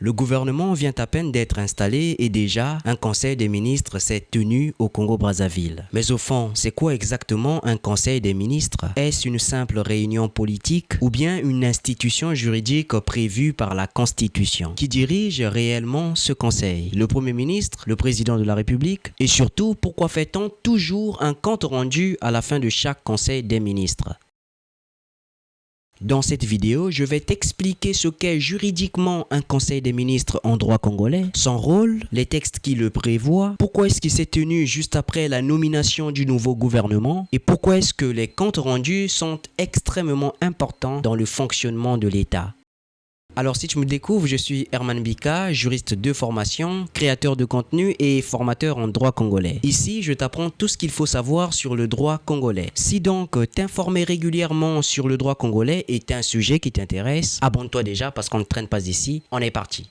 Le gouvernement vient à peine d'être installé et déjà un conseil des ministres s'est tenu au Congo-Brazzaville. Mais au fond, c'est quoi exactement un conseil des ministres? Est-ce une simple réunion politique ou bien une institution juridique prévue par la Constitution? Qui dirige réellement ce conseil? Le Premier ministre, le président de la République? Et surtout, pourquoi fait-on toujours un compte rendu à la fin de chaque conseil des ministres? Dans cette vidéo, je vais t'expliquer ce qu'est juridiquement un conseil des ministres en droit congolais, son rôle, les textes qui le prévoient, pourquoi est-ce qu'il s'est tenu juste après la nomination du nouveau gouvernement et pourquoi est-ce que les comptes rendus sont extrêmement importants dans le fonctionnement de l'État. Alors si tu me découvres, je suis Herman Bika, juriste de formation, créateur de contenu et formateur en droit congolais. Ici, je t'apprends tout ce qu'il faut savoir sur le droit congolais. Si donc t'informer régulièrement sur le droit congolais est un sujet qui t'intéresse, abonne-toi déjà parce qu'on ne traîne pas ici. On est parti.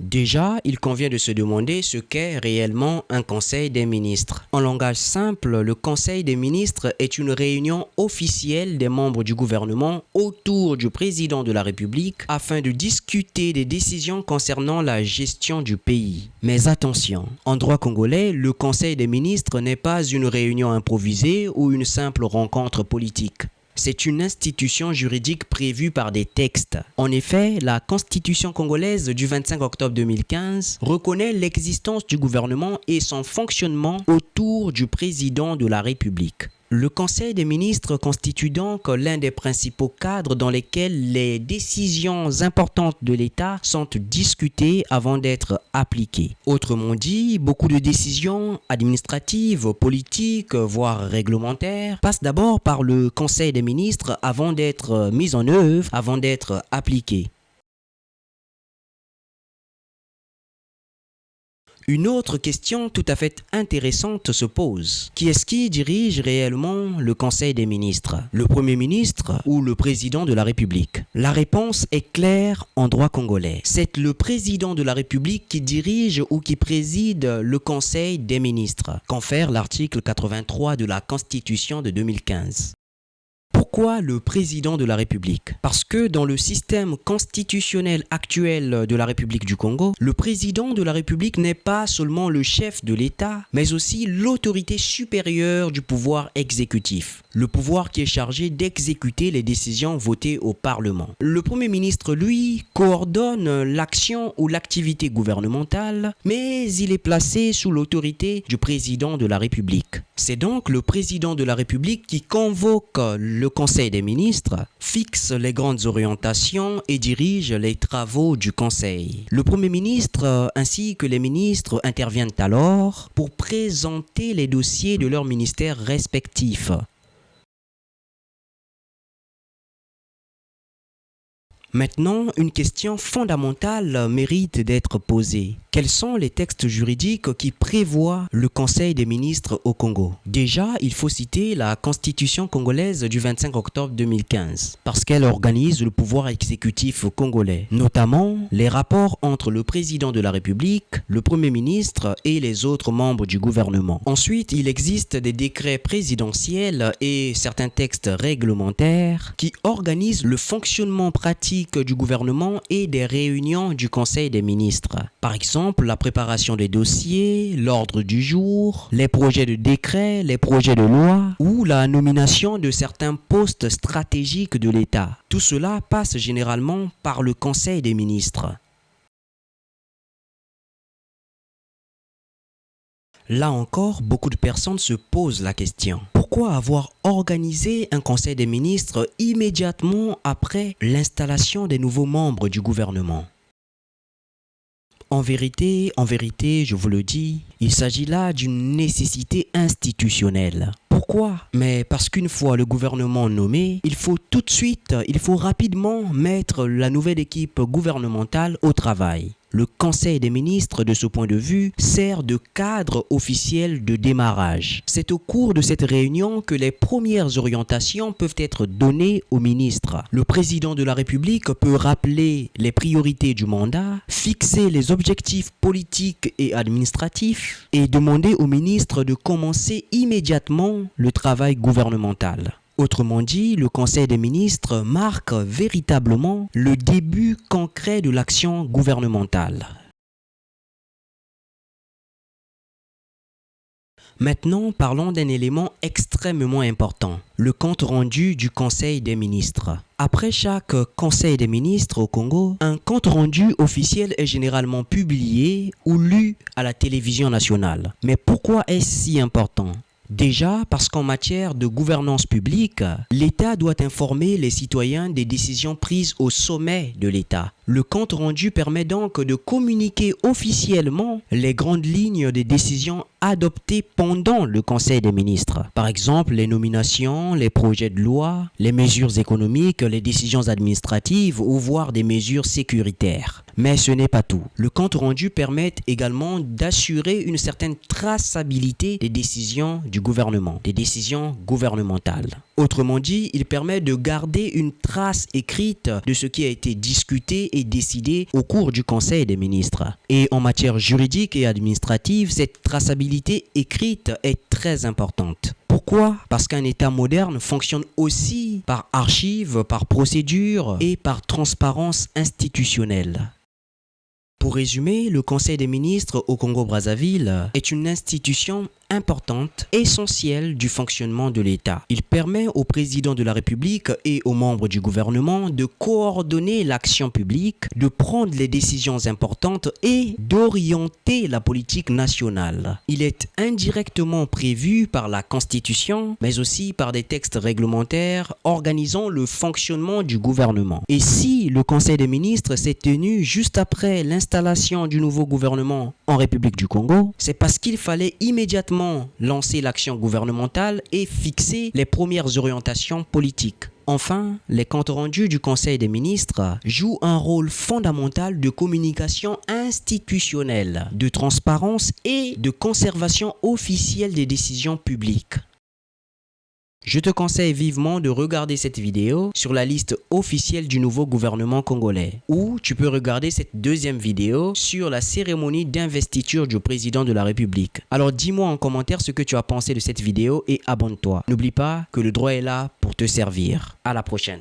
Déjà, il convient de se demander ce qu'est réellement un conseil des ministres. En langage simple, le conseil des ministres est une réunion officielle des membres du gouvernement autour du président de la République afin de discuter des décisions concernant la gestion du pays. Mais attention, en droit congolais, le conseil des ministres n'est pas une réunion improvisée ou une simple rencontre politique. C'est une institution juridique prévue par des textes. En effet, la Constitution congolaise du 25 octobre 2015 reconnaît l'existence du gouvernement et son fonctionnement autour du président de la République. Le Conseil des ministres constitue donc l'un des principaux cadres dans lesquels les décisions importantes de l'État sont discutées avant d'être appliquées. Autrement dit, beaucoup de décisions administratives, politiques, voire réglementaires passent d'abord par le Conseil des ministres avant d'être mises en œuvre, avant d'être appliquées. Une autre question tout à fait intéressante se pose. Qui est-ce qui dirige réellement le Conseil des ministres? Le Premier ministre ou le Président de la République? La réponse est claire en droit congolais. C'est le Président de la République qui dirige ou qui préside le Conseil des ministres, confère l'article 83 de la Constitution de 2015. Pourquoi le président de la République? Parce que dans le système constitutionnel actuel de la République du Congo, le président de la République n'est pas seulement le chef de l'État, mais aussi l'autorité supérieure du pouvoir exécutif. Le pouvoir qui est chargé d'exécuter les décisions votées au Parlement. Le Premier ministre, lui, coordonne l'action ou l'activité gouvernementale, mais il est placé sous l'autorité du président de la République. C'est donc le président de la République qui convoque le Conseil des ministres, fixe les grandes orientations et dirige les travaux du Conseil. Le Premier ministre ainsi que les ministres interviennent alors pour présenter les dossiers de leurs ministères respectifs. Maintenant, une question fondamentale mérite d'être posée. Quels sont les textes juridiques qui prévoient le Conseil des ministres au Congo? Déjà, il faut citer la Constitution congolaise du 25 octobre 2015, parce qu'elle organise le pouvoir exécutif congolais, notamment les rapports entre le président de la République, le Premier ministre et les autres membres du gouvernement. Ensuite, il existe des décrets présidentiels et certains textes réglementaires qui organisent le fonctionnement pratique du gouvernement et des réunions du Conseil des ministres. Par exemple, la préparation des dossiers, l'ordre du jour, les projets de décret, les projets de loi ou la nomination de certains postes stratégiques de l'État. Tout cela passe généralement par le Conseil des ministres. Là encore, beaucoup de personnes se posent la question. Pourquoi avoir organisé un conseil des ministres immédiatement après l'installation des nouveaux membres du gouvernement? En vérité, je vous le dis, il s'agit là d'une nécessité institutionnelle. Pourquoi? Mais parce qu'une fois le gouvernement nommé, il faut rapidement mettre la nouvelle équipe gouvernementale au travail. Le Conseil des ministres, de ce point de vue, sert de cadre officiel de démarrage. C'est au cours de cette réunion que les premières orientations peuvent être données aux ministres. Le président de la République peut rappeler les priorités du mandat, fixer les objectifs politiques et administratifs et demander aux ministres de commencer immédiatement le travail gouvernemental. Autrement dit, le Conseil des ministres marque véritablement le début concret de l'action gouvernementale. Maintenant, parlons d'un élément extrêmement important, le compte rendu du Conseil des ministres. Après chaque Conseil des ministres au Congo, un compte rendu officiel est généralement publié ou lu à la télévision nationale. Mais pourquoi est-ce si important ? Déjà parce qu'en matière de gouvernance publique, l'État doit informer les citoyens des décisions prises au sommet de l'État. Le compte rendu permet donc de communiquer officiellement les grandes lignes des décisions adoptées pendant le Conseil des ministres. Par exemple, les nominations, les projets de loi, les mesures économiques, les décisions administratives ou voire des mesures sécuritaires. Mais ce n'est pas tout. Le compte rendu permet également d'assurer une certaine traçabilité des décisions du gouvernement, des décisions gouvernementales. Autrement dit, il permet de garder une trace écrite de ce qui a été discuté et décidé au cours du Conseil des ministres. Et en matière juridique et administrative, cette traçabilité écrite est très importante. Pourquoi ? Parce qu'un État moderne fonctionne aussi par archives, par procédures et par transparence institutionnelle. Pour résumer, le Conseil des ministres au Congo-Brazzaville est une institution importante, essentielle du fonctionnement de l'État. Il permet au président de la République et aux membres du gouvernement de coordonner l'action publique, de prendre les décisions importantes et d'orienter la politique nationale. Il est indirectement prévu par la Constitution, mais aussi par des textes réglementaires organisant le fonctionnement du gouvernement. Et si le Conseil des ministres s'est tenu juste après l'installation du nouveau gouvernement en République du Congo, c'est parce qu'il fallait immédiatement lancer l'action gouvernementale et fixer les premières orientations politiques. Enfin, les comptes rendus du Conseil des ministres jouent un rôle fondamental de communication institutionnelle, de transparence et de conservation officielle des décisions publiques. Je te conseille vivement de regarder cette vidéo sur la liste officielle du nouveau gouvernement congolais, ou tu peux regarder cette deuxième vidéo sur la cérémonie d'investiture du président de la République. Alors dis-moi en commentaire ce que tu as pensé de cette vidéo et abonne-toi. N'oublie pas que le droit est là pour te servir. À la prochaine.